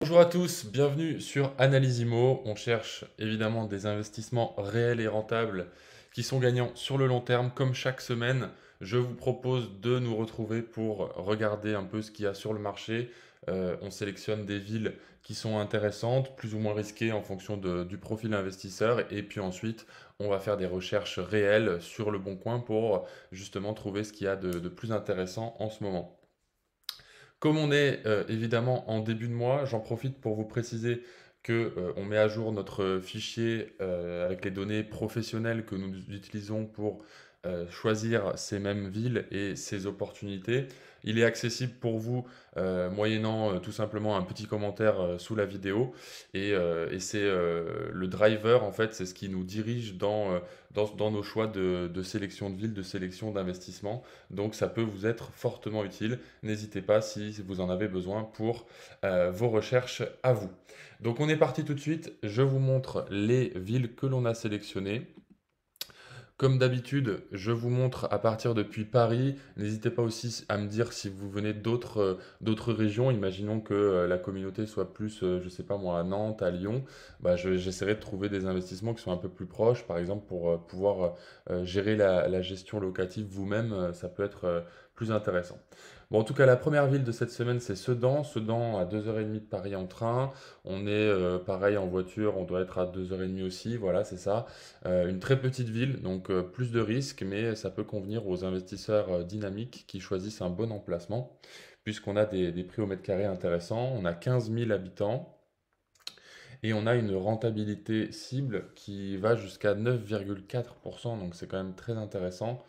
Bonjour à tous, bienvenue sur Analyse Immo. On cherche évidemment des investissements réels et rentables qui sont gagnants sur le long terme. Comme chaque semaine, je vous propose de nous retrouver pour regarder un peu ce qu'il y a sur le marché. On sélectionne des villes qui sont intéressantes, plus ou moins risquées en fonction du profil investisseur. Et puis ensuite, on va faire des recherches réelles sur le bon coin pour justement trouver ce qu'il y a de plus intéressant en ce moment. Comme on est évidemment en début de mois, j'en profite pour vous préciser que on met à jour notre fichier avec les données professionnelles que nous utilisons pour choisir ces mêmes villes et ces opportunités. Il est accessible pour vous moyennant tout simplement un petit commentaire sous la vidéo et c'est le driver en fait, c'est ce qui nous dirige dans nos choix de sélection de villes, de sélection d'investissement. Donc ça peut vous être fortement utile. N'hésitez pas si vous en avez besoin pour vos recherches à vous. Donc on est parti tout de suite. Je vous montre les villes que l'on a sélectionnées. Comme d'habitude, je vous montre à partir depuis Paris. N'hésitez pas aussi à me dire si vous venez d'autres régions. Imaginons que la communauté soit plus, je sais pas moi, à Nantes, à Lyon. Bah, j'essaierai de trouver des investissements qui sont un peu plus proches, par exemple pour pouvoir gérer la gestion locative vous-même. Ça peut être plus intéressant. Bon, en tout cas, la première ville de cette semaine, c'est Sedan. Sedan à 2h30 de Paris en train. On est pareil en voiture, on doit être à 2h30 aussi. Voilà, c'est ça. Une très petite ville, donc plus de risques, mais ça peut convenir aux investisseurs dynamiques qui choisissent un bon emplacement, puisqu'on a des prix au mètre carré intéressants. On a 15 000 habitants et on a une rentabilité cible qui va jusqu'à 9,4%, donc c'est quand même très intéressant.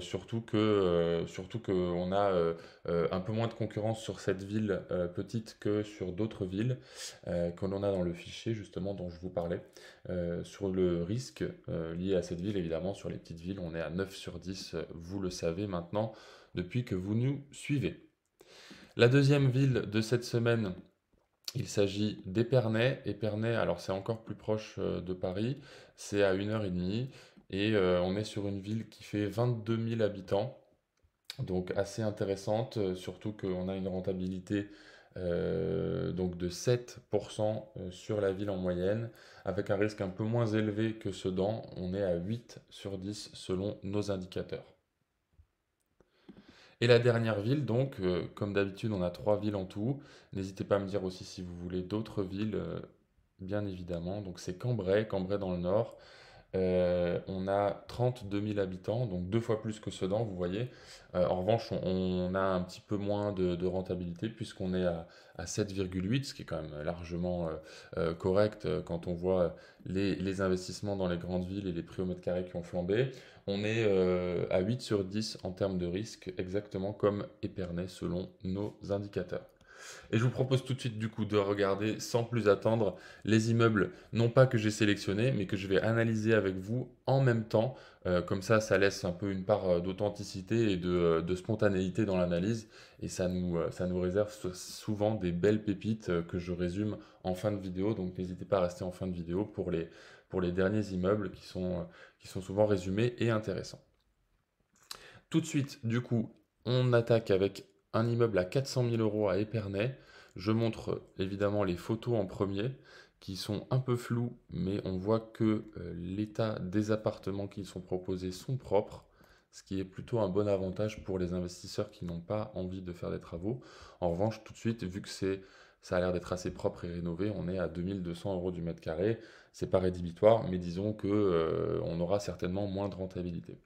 Surtout qu'on a un peu moins de concurrence sur cette ville petite que sur d'autres villes que l'on a dans le fichier justement dont je vous parlais. Sur le risque lié à cette ville, évidemment, sur les petites villes, on est à 9 sur 10, vous le savez maintenant, depuis que vous nous suivez. La deuxième ville de cette semaine, il s'agit d'Épernay. Épernay, alors c'est encore plus proche de Paris, c'est à 1h30 et on est sur une ville qui fait 22 000 habitants, donc assez intéressante, surtout qu'on a une rentabilité donc de 7% sur la ville en moyenne, avec un risque un peu moins élevé que Sedan, on est à 8 sur 10 selon nos indicateurs. Et la dernière ville, donc, comme d'habitude, on a trois villes en tout. N'hésitez pas à me dire aussi si vous voulez d'autres villes, bien évidemment. Donc c'est Cambrai, Cambrai dans le nord. On a 32 000 habitants, donc deux fois plus que Sedan, vous voyez. En revanche, on a un petit peu moins de rentabilité puisqu'on est à 7,8, ce qui est quand même largement correct quand on voit les investissements dans les grandes villes et les prix au mètre carré qui ont flambé. On est à 8 sur 10 en termes de risque, exactement comme Épernay selon nos indicateurs. Et je vous propose tout de suite du coup de regarder sans plus attendre les immeubles, non pas que j'ai sélectionnés, mais que je vais analyser avec vous en même temps. Comme ça laisse un peu une part d'authenticité et de spontanéité dans l'analyse. Et ça nous réserve souvent des belles pépites que je résume en fin de vidéo. Donc n'hésitez pas à rester en fin de vidéo pour les derniers immeubles qui sont souvent résumés et intéressants. Tout de suite, du coup, on attaque avec un immeuble à 400 000 euros à Épernay. Je montre évidemment les photos en premier, qui sont un peu floues, mais on voit que l'état des appartements qui sont proposés sont propres, ce qui est plutôt un bon avantage pour les investisseurs qui n'ont pas envie de faire des travaux. En revanche, tout de suite, vu que ça a l'air d'être assez propre et rénové, on est à 2200 euros du mètre carré. C'est pas rédhibitoire, mais disons que on aura certainement moins de rentabilité.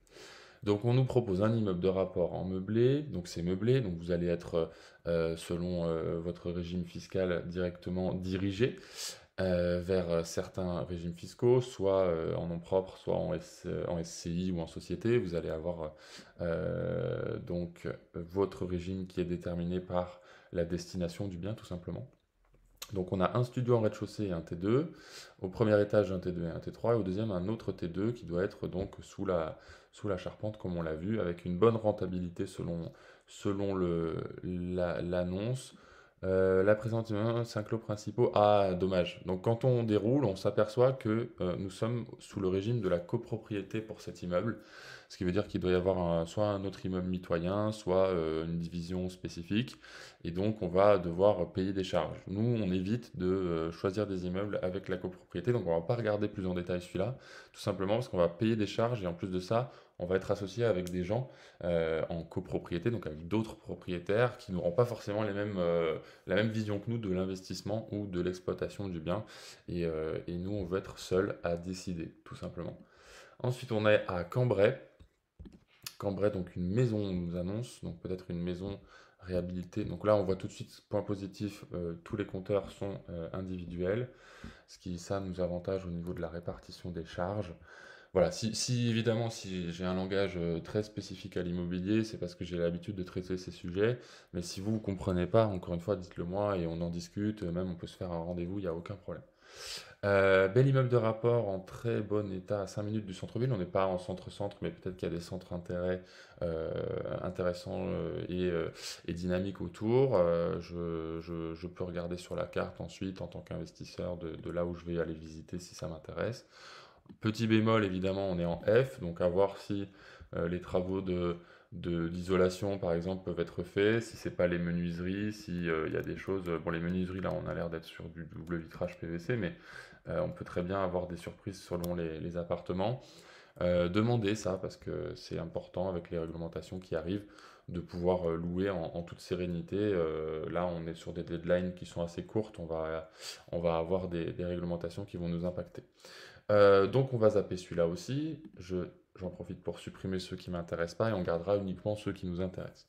Donc on nous propose un immeuble de rapport en meublé, donc c'est meublé, donc vous allez être selon votre régime fiscal directement dirigé vers certains régimes fiscaux, soit en nom propre, soit en SCI ou en société. Vous allez avoir donc votre régime qui est déterminé par la destination du bien tout simplement. Donc on a un studio en rez-de-chaussée et un T2, au premier étage un T2 et un T3, et au deuxième un autre T2 qui doit être donc sous la charpente comme on l'a vu, avec une bonne rentabilité selon l'annonce. La présentation, 5 lots principaux. Ah, dommage. Donc quand on déroule, on s'aperçoit que nous sommes sous le régime de la copropriété pour cet immeuble, ce qui veut dire qu'il doit y avoir soit un autre immeuble mitoyen, soit une division spécifique, et donc on va devoir payer des charges. Nous, on évite de choisir des immeubles avec la copropriété, donc on va pas regarder plus en détail celui-là, tout simplement parce qu'on va payer des charges, et en plus de ça, on va être associé avec des gens en copropriété, donc avec d'autres propriétaires qui n'auront pas forcément la même vision que nous de l'investissement ou de l'exploitation du bien. Et nous, on veut être seuls à décider, tout simplement. Ensuite, on est à Cambrai. Cambrai, donc une maison, on nous annonce, donc peut-être une maison réhabilitée. Donc là, on voit tout de suite, point positif, tous les compteurs sont individuels, ce qui, ça, nous avantage au niveau de la répartition des charges. Voilà, évidemment, si j'ai un langage très spécifique à l'immobilier, c'est parce que j'ai l'habitude de traiter ces sujets. Mais si vous ne comprenez pas, encore une fois, dites-le moi et on en discute. Même on peut se faire un rendez-vous, il n'y a aucun problème. Bel immeuble de rapport en très bon état à 5 minutes du centre-ville. On n'est pas en centre-centre, mais peut-être qu'il y a des centres intérêts intéressants et dynamiques autour. Je peux regarder sur la carte ensuite en tant qu'investisseur de là où je vais aller visiter si ça m'intéresse. Petit bémol, évidemment, on est en F, donc à voir si les travaux d'isolation, par exemple, peuvent être faits, si c'est pas les menuiseries, si il y a des choses. Bon, les menuiseries, là, on a l'air d'être sur du double vitrage PVC, mais on peut très bien avoir des surprises selon les appartements. Demandez ça, parce que c'est important avec les réglementations qui arrivent, de pouvoir louer en toute sérénité. Là, on est sur des deadlines qui sont assez courtes, on va avoir des réglementations qui vont nous impacter. Donc on va zapper celui-là aussi. J'en profite pour supprimer ceux qui ne m'intéressent pas et on gardera uniquement ceux qui nous intéressent.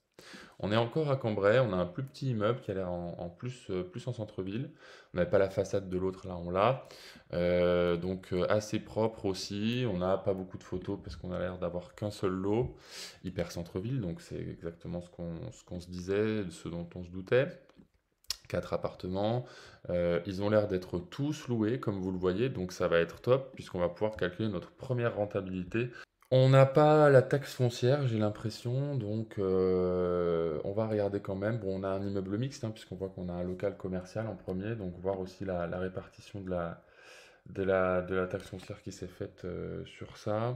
On est encore à Cambrai, on a un plus petit immeuble qui a l'air en plus, plus en centre-ville. On n'avait pas la façade de l'autre, là on l'a. Donc assez propre aussi. On n'a pas beaucoup de photos parce qu'on a l'air d'avoir qu'un seul lot, hyper centre-ville, donc c'est exactement ce qu'on se disait, ce dont on se doutait. 4 appartements. Ils ont l'air d'être tous loués, comme vous le voyez, donc ça va être top, puisqu'on va pouvoir calculer notre première rentabilité. On n'a pas la taxe foncière, j'ai l'impression, donc on va regarder quand même. Bon, on a un immeuble mixte, hein, puisqu'on voit qu'on a un local commercial en premier, donc voir aussi la répartition de la taxe foncière qui s'est faite sur ça.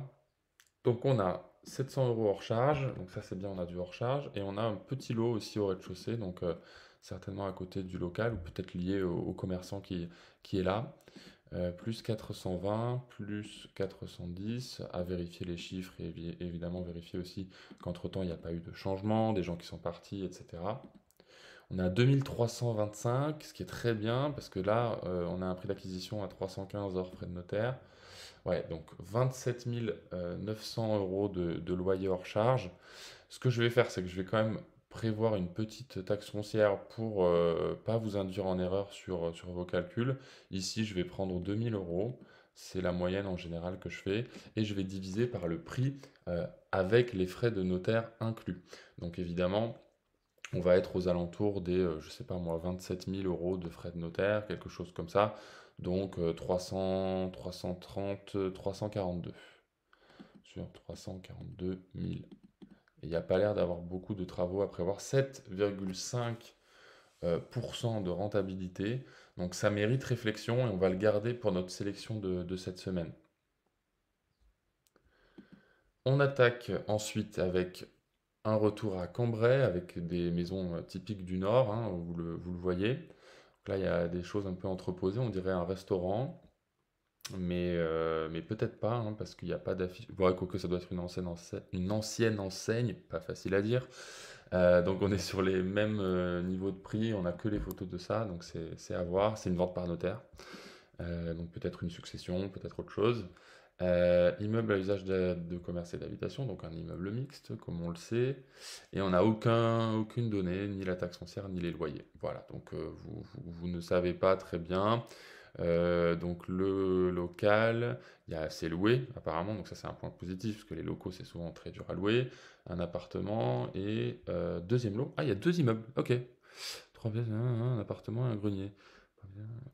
Donc on a 700 euros hors charge, donc ça c'est bien, on a du hors charge, et on a un petit lot aussi au rez-de-chaussée, donc certainement à côté du local, ou peut-être lié au commerçant qui est là. Plus 420, plus 410, à vérifier les chiffres et évidemment vérifier aussi qu'entre-temps il n'y a pas eu de changement, des gens qui sont partis, etc. On a 2325, ce qui est très bien, parce que là on a un prix d'acquisition à 315 hors frais de notaire. Ouais, donc 27 900 euros de loyer hors charge. Ce que je vais faire, c'est que je vais quand même prévoir une petite taxe foncière pour pas vous induire en erreur sur vos calculs. Ici, je vais prendre 2000 euros. C'est la moyenne en général que je fais. Et je vais diviser par le prix avec les frais de notaire inclus. Donc évidemment, on va être aux alentours des, je sais pas moi, 27 000 euros de frais de notaire, quelque chose comme ça. Donc 300, 330, 342 sur 342 000. Et il n'y a pas l'air d'avoir beaucoup de travaux à prévoir. 7,5% de rentabilité. Donc ça mérite réflexion et on va le garder pour notre sélection de cette semaine. On attaque ensuite avec un retour à Cambrai, avec des maisons typiques du Nord, hein, vous le voyez. Donc là, il y a des choses un peu entreposées, on dirait un restaurant, mais peut-être pas, hein, parce qu'il n'y a pas d'affiche. Bon, quoique ça doit être une ancienne enseigne, pas facile à dire. Donc on est sur les mêmes niveaux de prix, on n'a que les photos de ça, donc c'est à voir. C'est une vente par notaire. Donc peut-être une succession, peut-être autre chose. Immeuble à usage de commerce et d'habitation, donc un immeuble mixte, comme on le sait. Et on n'a aucune donnée, ni la taxe foncière, ni les loyers. Voilà, donc vous ne savez pas très bien. Donc le local, c'est loué apparemment, donc ça c'est un point positif, parce que les locaux c'est souvent très dur à louer. Un appartement et deuxième lot. Ah, il y a deux immeubles, ok. Trois pièces, un appartement et un grenier.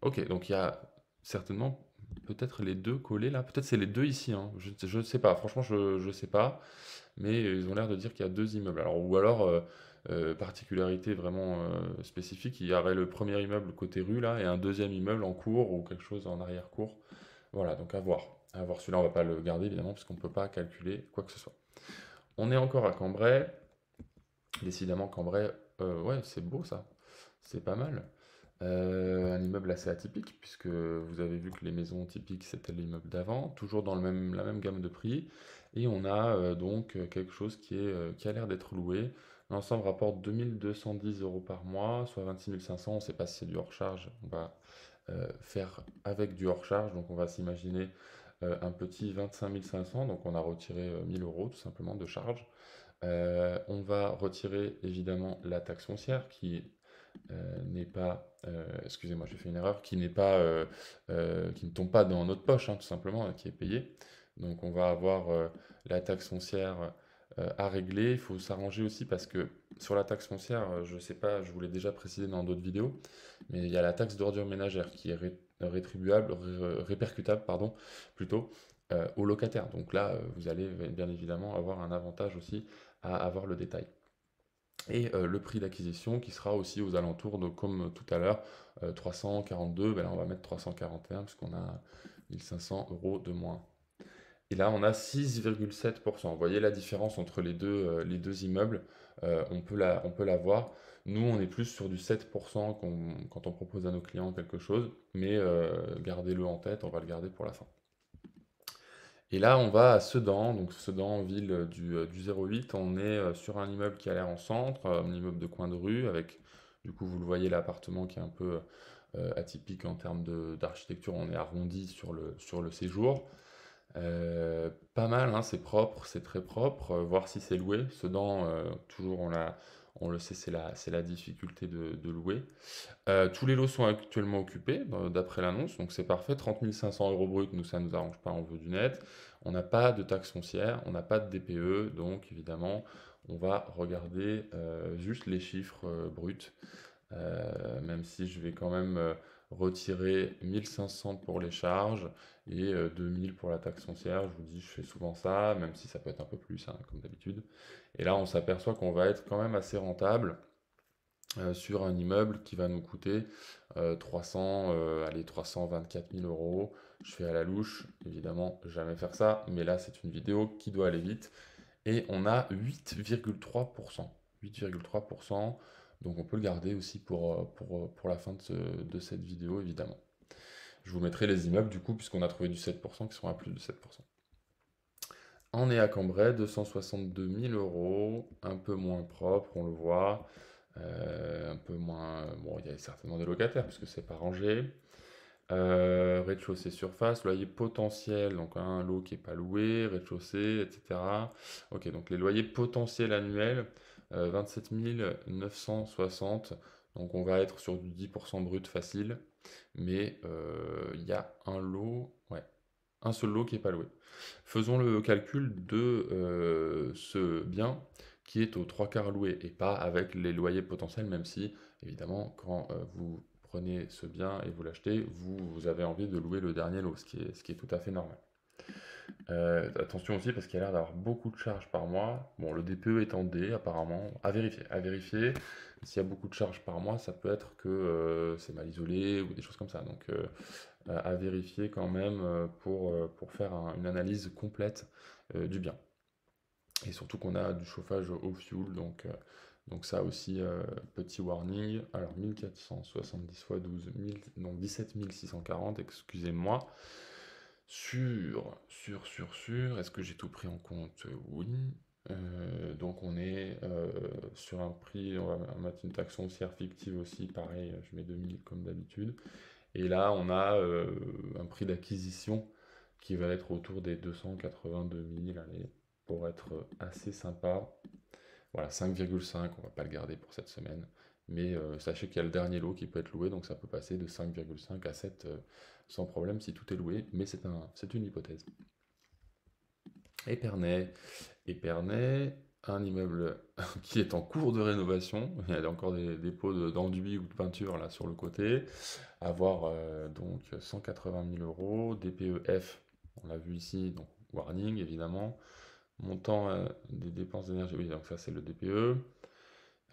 Ok, donc il y a certainement peut-être les deux collés là. Peut-être c'est les deux ici, hein. Je ne sais pas, franchement je sais pas. Mais ils ont l'air de dire qu'il y a deux immeubles. Alors, ou alors particularité vraiment spécifique, il y aurait le premier immeuble côté rue là, et un deuxième immeuble en cour ou quelque chose en arrière-cour. Voilà, donc à voir. À voir, celui-là on va pas le garder évidemment, parce qu'on ne peut pas calculer quoi que ce soit. On est encore à Cambrai. Décidément, Cambrai, ouais, c'est beau ça. C'est pas mal. Un immeuble assez atypique, puisque vous avez vu que les maisons typiques, c'était l'immeuble d'avant, toujours dans la même gamme de prix. Et on a donc quelque chose qui a l'air d'être loué. L'ensemble rapporte 2 210 € par mois, soit 26 500. On ne sait pas si c'est du hors-charge. On va faire avec du hors-charge. Donc on va s'imaginer un petit 25 500. Donc on a retiré 1 000 € tout simplement de charge. On va retirer évidemment la taxe foncière qui n'est pas, excusez-moi, j'ai fait une erreur, qui ne tombe pas dans notre poche, hein, tout simplement, qui est payée. Donc on va avoir la taxe foncière à régler. Il faut s'arranger aussi parce que sur la taxe foncière, je ne sais pas, je vous l'ai déjà précisé dans d'autres vidéos, mais il y a la taxe d'ordure ménagère qui est rétribuable, répercutable, pardon, plutôt, aux locataires. Donc là, vous allez bien évidemment avoir un avantage aussi à avoir le détail. Et le prix d'acquisition qui sera aussi aux alentours de, comme tout à l'heure, 342, ben là on va mettre 341 puisqu'on a 1 500 € de moins. Et là on a 6,7%. Vous voyez la différence entre les deux immeubles, on peut la voir. Nous on est plus sur du 7% quand on propose à nos clients quelque chose, mais gardez-le en tête, on va le garder pour la fin. Et là, on va à Sedan, donc Sedan, ville du 08. On est sur un immeuble qui a l'air en centre, un immeuble de coin de rue, avec, du coup, vous le voyez, l'appartement qui est un peu atypique en termes d'architecture. On est arrondi sur le séjour. Pas mal, hein, c'est propre, c'est très propre. Voir si c'est loué. Sedan, toujours, on le sait, c'est la difficulté de louer. Tous les lots sont actuellement occupés, d'après l'annonce, donc c'est parfait. 30 500 € brut, nous, ça ne nous arrange pas, on veut du net. On n'a pas de taxe foncière, on n'a pas de DPE, donc évidemment, on va regarder juste les chiffres bruts, même si je vais quand même retirer 1500 pour les charges et 2000 pour la taxe foncière. Je vous dis, je fais souvent ça, même si ça peut être un peu plus, hein, comme d'habitude. Et là, on s'aperçoit qu'on va être quand même assez rentable sur un immeuble qui va nous coûter 324 000 euros. Je fais à la louche, évidemment, jamais faire ça, mais là c'est une vidéo qui doit aller vite. Et on a 8,3%. 8,3%, donc on peut le garder aussi pour la fin de cette vidéo, évidemment. Je vous mettrai les immeubles du coup, puisqu'on a trouvé du 7% qui sont à plus de 7%. On est à Cambrai, 262 000 euros, un peu moins propre, on le voit. Un peu moins. Bon, il y a certainement des locataires parce que c'est pas rangé. Rez-de-chaussée surface, loyer potentiel, donc un lot qui n'est pas loué, rez-de-chaussée, etc. Ok, donc les loyers potentiels annuels, 27 960. Donc on va être sur du 10% brut facile, mais il y a un lot, ouais, un seul lot qui n'est pas loué. Faisons le calcul de ce bien qui est aux trois quarts loué et pas avec les loyers potentiels, même si, évidemment, quand vous prenez ce bien et vous l'achetez, vous avez envie de louer le dernier lot, ce qui est tout à fait normal. Attention aussi parce qu'il y a l'air d'avoir beaucoup de charges par mois. Bon, le DPE est en D apparemment, à vérifier. À vérifier. S'il y a beaucoup de charges par mois, ça peut être que c'est mal isolé ou des choses comme ça. Donc à vérifier quand même pour faire une analyse complète du bien. Et surtout qu'on a du chauffage au fuel, donc ça aussi, petit warning. Alors 1470 fois 12, 1000, donc 17 640, excusez-moi. Est-ce que j'ai tout pris en compte? Oui. Donc on est sur un prix, on va mettre une taxe foncière fictive aussi, pareil, je mets 2000 comme d'habitude. Et là, on a un prix d'acquisition qui va être autour des 282 000, allez, pour être assez sympa. Voilà, 5,5, on va pas le garder pour cette semaine. Mais sachez qu'il y a le dernier lot qui peut être loué, donc ça peut passer de 5,5 à 7 sans problème si tout est loué, mais c'est une hypothèse. Épernay, Épernay, un immeuble qui est en cours de rénovation. Il y a encore des pots d'enduit ou de peinture là sur le côté. Avoir donc 180 000 euros, DPE-F, on l'a vu ici, donc warning évidemment. Montant des dépenses d'énergie, oui, donc ça c'est le DPE.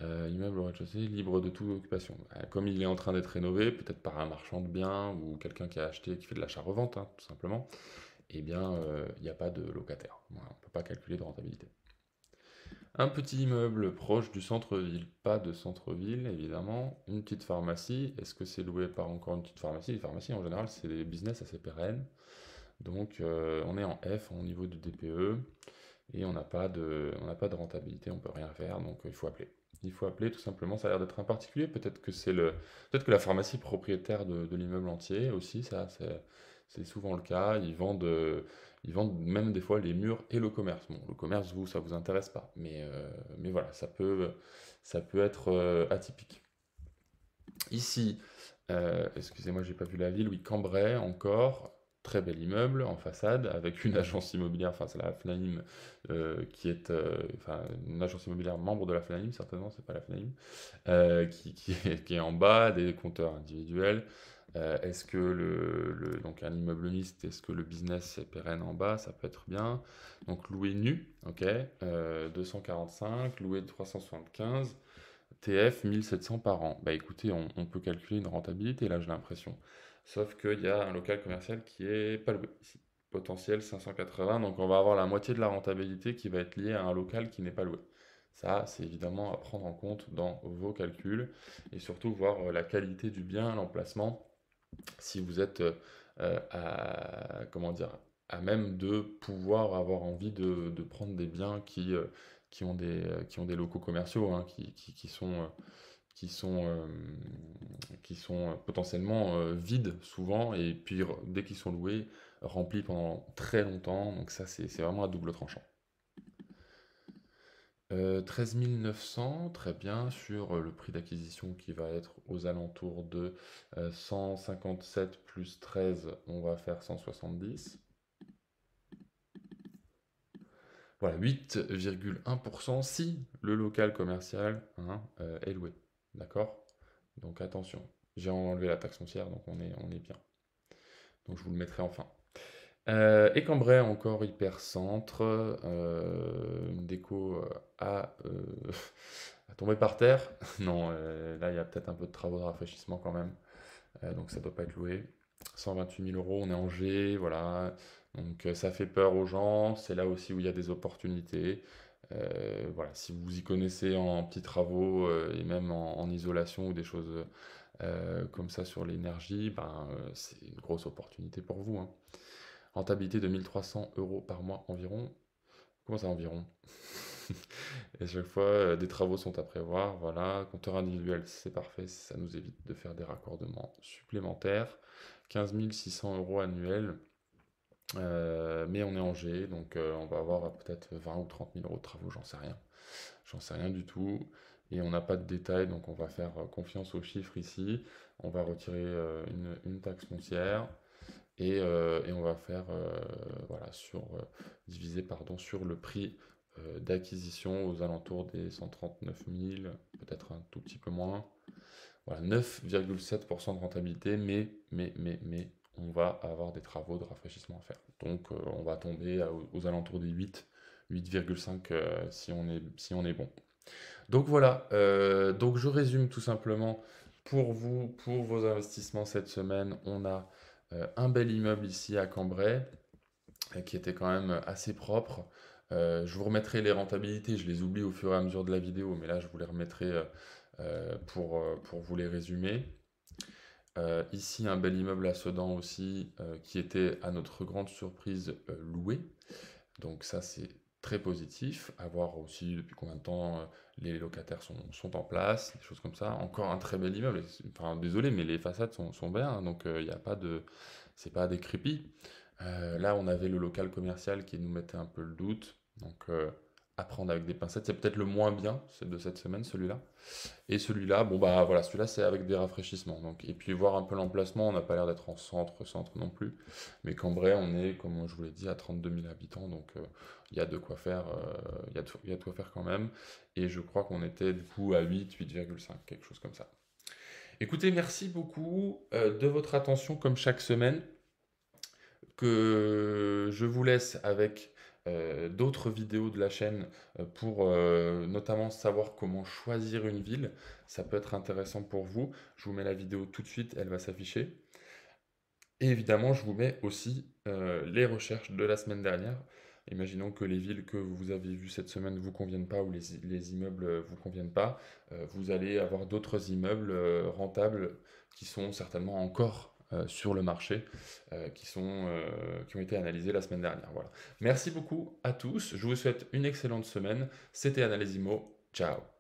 Immeuble au rez-de-chaussée, libre de toute occupation. Comme il est en train d'être rénové, peut-être par un marchand de biens ou quelqu'un qui a acheté, qui fait de l'achat-revente, hein, tout simplement, eh bien, il n'y a pas de locataire. Voilà, on ne peut pas calculer de rentabilité. Un petit immeuble proche du centre-ville, pas de centre-ville évidemment. Une petite pharmacie, est-ce que c'est loué par encore une petite pharmacie? Les pharmacies en général, c'est des business assez pérennes. Donc on est en F au niveau du DPE et on n'a pas de rentabilité, on peut rien faire, donc il faut appeler. Il faut appeler tout simplement, ça a l'air d'être un particulier, peut-être que la pharmacie propriétaire de l'immeuble entier aussi, ça c'est souvent le cas, ils vendent même des fois les murs et le commerce. Bon, le commerce, vous, ça vous intéresse pas, mais voilà, ça peut être atypique. Ici, excusez-moi, j'ai pas vu la ville, oui, Cambrai encore, très bel immeuble en façade avec une agence immobilière, enfin c'est la FNAIM enfin une agence immobilière membre de la FNAIM, certainement, c'est pas la FNAIM, qui est en bas, des compteurs individuels. Est-ce que donc un immeuble mixte, est-ce que le business est pérenne en bas? Ça peut être bien. Donc loué nu, ok, 245, loué 375. TF 1700 par an. Bah écoutez, on peut calculer une rentabilité là, j'ai l'impression. Sauf qu'il y a un local commercial qui est pas loué ici. Potentiel 580, donc on va avoir la moitié de la rentabilité qui va être liée à un local qui n'est pas loué. Ça, c'est évidemment à prendre en compte dans vos calculs et surtout voir la qualité du bien, l'emplacement, si vous êtes comment dire, à même de pouvoir avoir envie de prendre des biens qui ont des locaux commerciaux, hein, qui sont potentiellement vides souvent, et puis dès qu'ils sont loués, remplis pendant très longtemps. Donc ça, c'est vraiment à double tranchant. 13 900, très bien, sur le prix d'acquisition qui va être aux alentours de 157 plus 13, on va faire 170. Voilà, 8,1% si le local commercial, hein, est loué. D'accord? Donc attention, j'ai enlevé la taxe foncière, donc on est bien. Donc je vous le mettrai en fin. Et Cambrai, encore hyper centre, une déco à tomber par terre. Non, là il y a peut-être un peu de travaux de rafraîchissement quand même, donc ça doit pas être loué. 128 000 euros, on est en G, voilà. Donc ça fait peur aux gens, c'est là aussi où il y a des opportunités. Voilà, si vous y connaissez en petits travaux et même en isolation ou des choses comme ça sur l'énergie, ben, c'est une grosse opportunité pour vous, hein. Rentabilité de 1300 euros par mois environ. Comment ça environ? Et chaque fois, des travaux sont à prévoir. Voilà, compteur individuel, c'est parfait. Ça nous évite de faire des raccordements supplémentaires. 15 600 euros annuels. Mais on est en G, donc on va avoir peut-être 20 ou 30 000 euros de travaux, j'en sais rien. J'en sais rien du tout. Et on n'a pas de détails, donc on va faire confiance aux chiffres ici. On va retirer une taxe foncière. Et on va faire voilà, diviser pardon, sur le prix d'acquisition aux alentours des 139 000, peut-être un tout petit peu moins. Voilà, 9,7% de rentabilité, mais on va avoir des travaux de rafraîchissement à faire. Donc on va tomber aux alentours des 8,5 si on est bon. Donc voilà, donc je résume tout simplement pour vous, pour vos investissements cette semaine. On a un bel immeuble ici à Cambrai qui était quand même assez propre. Je vous remettrai les rentabilités, je les oublie au fur et à mesure de la vidéo, mais là je vous les remettrai pour vous les résumer. Ici, un bel immeuble à Sedan aussi, qui était à notre grande surprise loué. Donc ça, c'est très positif. À voir aussi depuis combien de temps les locataires sont en place, des choses comme ça. Encore un très bel immeuble. Enfin, désolé, mais les façades sont bien, hein, donc il n'y a pas de, c'est pas des crépis. Là, on avait le local commercial qui nous mettait un peu le doute. Donc à prendre avec des pincettes. C'est peut-être le moins bien de cette semaine, celui-là. Et celui-là, bon bah voilà, celui-là c'est avec des rafraîchissements. Donc, et puis voir un peu l'emplacement, on n'a pas l'air d'être en centre non plus. Mais Cambrai, on est, comme je vous l'ai dit, à 32 000 habitants. Donc il y a de quoi faire, il y a de quoi faire quand même. Et je crois qu'on était du coup à 8,5, quelque chose comme ça. Écoutez, merci beaucoup de votre attention comme chaque semaine. Que je vous laisse avec d'autres vidéos de la chaîne pour notamment savoir comment choisir une ville. Ça peut être intéressant pour vous. Je vous mets la vidéo tout de suite, elle va s'afficher. Et évidemment, je vous mets aussi les recherches de la semaine dernière. Imaginons que les villes que vous avez vues cette semaine ne vous conviennent pas ou les immeubles ne vous conviennent pas. Vous allez avoir d'autres immeubles rentables qui sont certainement encore sur le marché, qui ont été analysés la semaine dernière. Voilà. Merci beaucoup à tous. Je vous souhaite une excellente semaine. C'était Analysimo. Ciao.